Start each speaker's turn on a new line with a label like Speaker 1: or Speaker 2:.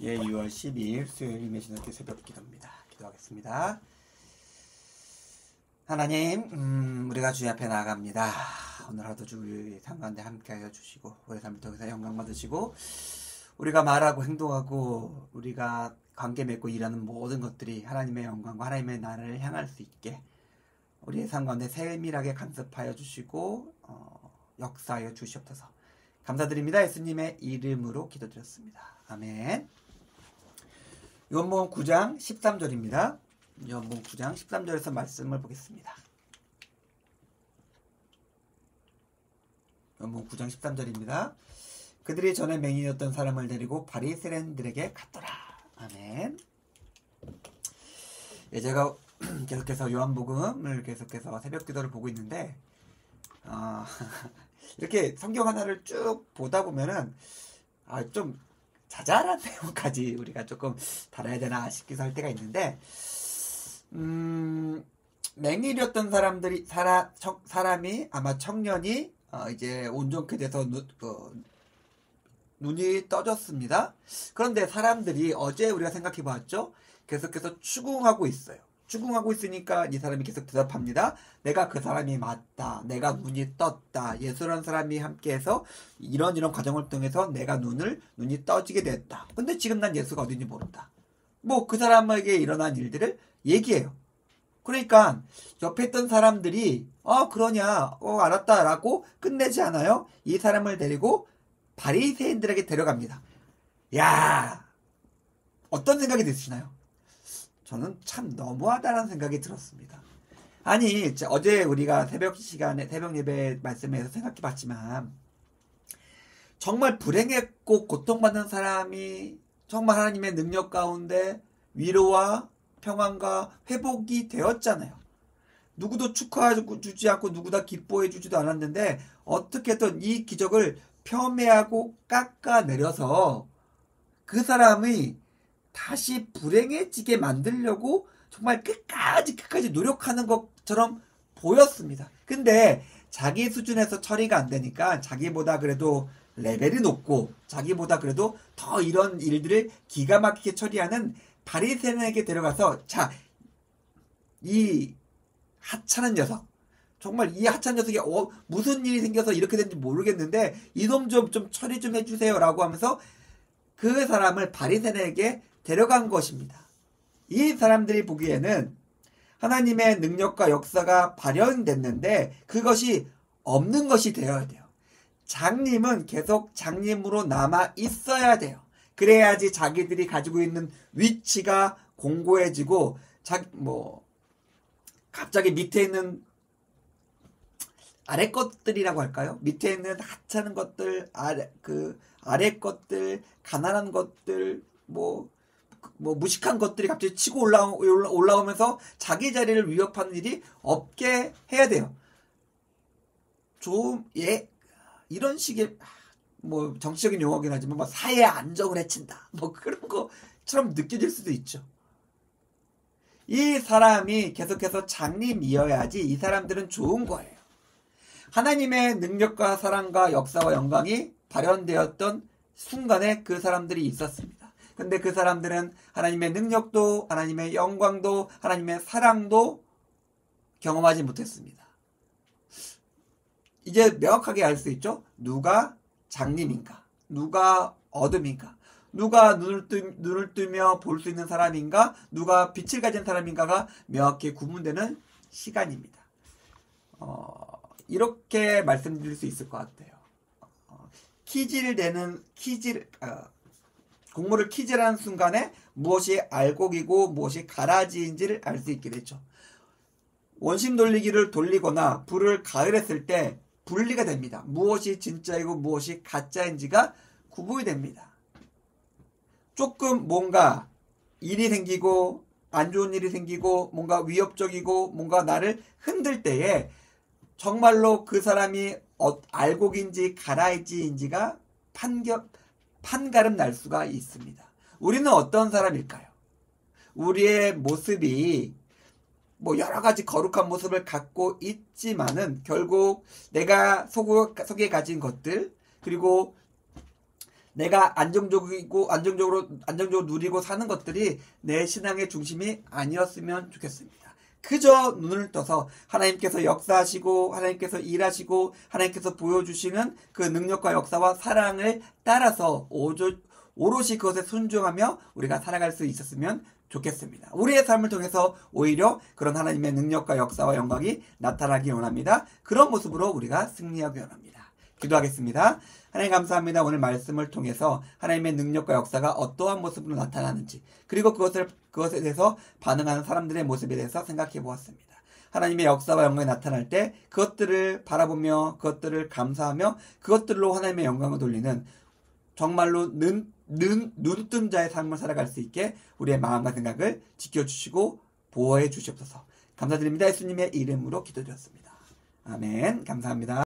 Speaker 1: 예, 6월 12일 수요일 임의신학교 새벽 기도입니다. 기도하겠습니다. 하나님, 우리가 주님 앞에 나아갑니다. 오늘 하루도 주의 삶 가운데 함께하여 주시고 우리 삶을 통해서 영광 받으시고 우리가 말하고 행동하고 우리가 관계 맺고 일하는 모든 것들이 하나님의 영광과 하나님의 나라를 향할 수 있게 우리의 삶 가운데 세밀하게 간섭하여 주시고 역사하여 주시옵소서. 감사드립니다. 예수님의 이름으로 기도드렸습니다. 아멘. 요한복음 9장 13절입니다. 요한복음 9장 13절에서 말씀을 보겠습니다. 요한복음 9장 13절입니다. 그들이 전에 맹인이었던 사람을 데리고 바리새인들에게 갔더라. 아멘. 예, 제가 계속해서 요한복음을 계속해서 새벽 기도를 보고 있는데 이렇게 성경 하나를 쭉 보다 보면은 좀 자잘한 내용까지 우리가 조금 다뤄야 되나 싶기도 할 때가 있는데 맹인이었던 사람이 아마 청년이 이제 온전케 돼서 눈이 떠졌습니다. 그런데 사람들이 어제 우리가 생각해 봤죠? 계속해서 추궁하고 있어요. 추궁하고 있으니까 이 사람이 계속 대답합니다. 내가 그 사람이 맞다. 내가 눈이 떴다. 예수라는 사람이 함께해서 이런 과정을 통해서 내가 눈이 떠지게 됐다. 근데 지금 난 예수가 어딘지 모른다. 뭐 그 사람에게 일어난 일들을 얘기해요. 그러니까 옆에 있던 사람들이 그러냐 알았다 라고 끝내지 않아요. 이 사람을 데리고 바리새인들에게 데려갑니다. 야, 어떤 생각이 드시나요? 저는 참 너무하다는 생각이 들었습니다. 아니, 어제 우리가 새벽 예배 말씀에서 생각해 봤지만, 정말 불행했고 고통받는 사람이 정말 하나님의 능력 가운데 위로와 평안과 회복이 되었잖아요. 누구도 축하해 주지 않고 누구도 기뻐해 주지도 않았는데, 어떻게든 이 기적을 폄훼하고 깎아내려서 그 사람이 다시 불행해지게 만들려고 정말 끝까지 노력하는 것처럼 보였습니다. 근데 자기 수준에서 처리가 안 되니까 자기보다 그래도 레벨이 높고 자기보다 그래도 더 이런 일들을 기가 막히게 처리하는 바리새인에게 데려가서 이 하찮은 녀석, 정말 이 하찮은 녀석이 무슨 일이 생겨서 이렇게 된지 모르겠는데 이놈 좀 처리 좀 해주세요 라고 하면서 그 사람을 바리새인에게 데려간 것입니다. 이 사람들이 보기에는 하나님의 능력과 역사가 발현됐는데 그것이 없는 것이 되어야 돼요. 장님은 계속 장님으로 남아 있어야 돼요. 그래야지 자기들이 가지고 있는 위치가 공고해지고 갑자기 밑에 있는 아래 것들이라고 할까요? 밑에 있는 하찮은 것들, 아래 것들, 가난한 것들, 무식한 것들이 갑자기 치고 올라오면서 자기 자리를 위협하는 일이 없게 해야 돼요. 이런 식의, 정치적인 용어긴 하지만, 사회 안정을 해친다. 그런 것처럼 느껴질 수도 있죠. 이 사람이 계속해서 장님이어야지 이 사람들은 좋은 거예요. 하나님의 능력과 사랑과 역사와 영광이 발현되었던 순간에 그 사람들이 있었습니다. 근데 그 사람들은 하나님의 능력도 하나님의 영광도 하나님의 사랑도 경험하지 못했습니다. 이제 명확하게 알 수 있죠? 누가 장님인가? 누가 어둠인가? 누가 눈을 뜨며 볼 수 있는 사람인가? 누가 빛을 가진 사람인가가 명확히 구분되는 시간입니다. 이렇게 말씀드릴 수 있을 것 같아요. 곡물을 키질하는 순간에 무엇이 알곡이고 무엇이 가라지인지를 알 수 있게 되죠. 원심 돌리기를 돌리거나 불을 가열했을 때 분리가 됩니다. 무엇이 진짜이고 무엇이 가짜인지가 구분이 됩니다. 조금 뭔가 일이 생기고 안 좋은 일이 생기고 뭔가 위협적이고 뭔가 나를 흔들 때에 정말로 그 사람이 알곡인지 가라지인지가 판가름 날 수가 있습니다. 우리는 어떤 사람일까요? 우리의 모습이 여러 가지 거룩한 모습을 갖고 있지만은 결국 내가 속에 가진 것들 그리고 내가 안정적으로 누리고 사는 것들이 내 신앙의 중심이 아니었으면 좋겠습니다. 그저 눈을 떠서 하나님께서 역사하시고 하나님께서 일하시고 하나님께서 보여주시는 그 능력과 역사와 사랑을 따라서 오롯이 그것에 순종하며 우리가 살아갈 수 있었으면 좋겠습니다. 우리의 삶을 통해서 오히려 그런 하나님의 능력과 역사와 영광이 나타나기 원합니다. 그런 모습으로 우리가 승리하기 원합니다. 기도하겠습니다. 하나님 감사합니다. 오늘 말씀을 통해서 하나님의 능력과 역사가 어떠한 모습으로 나타나는지, 그리고 그것에 대해서 반응하는 사람들의 모습에 대해서 생각해 보았습니다. 하나님의 역사와 영광이 나타날 때 그것들을 바라보며 그것들을 감사하며 그것들로 하나님의 영광을 돌리는 정말로 눈뜬 자의 삶을 살아갈 수 있게 우리의 마음과 생각을 지켜주시고 보호해 주시옵소서. 감사드립니다. 예수님의 이름으로 기도드렸습니다. 아멘. 감사합니다.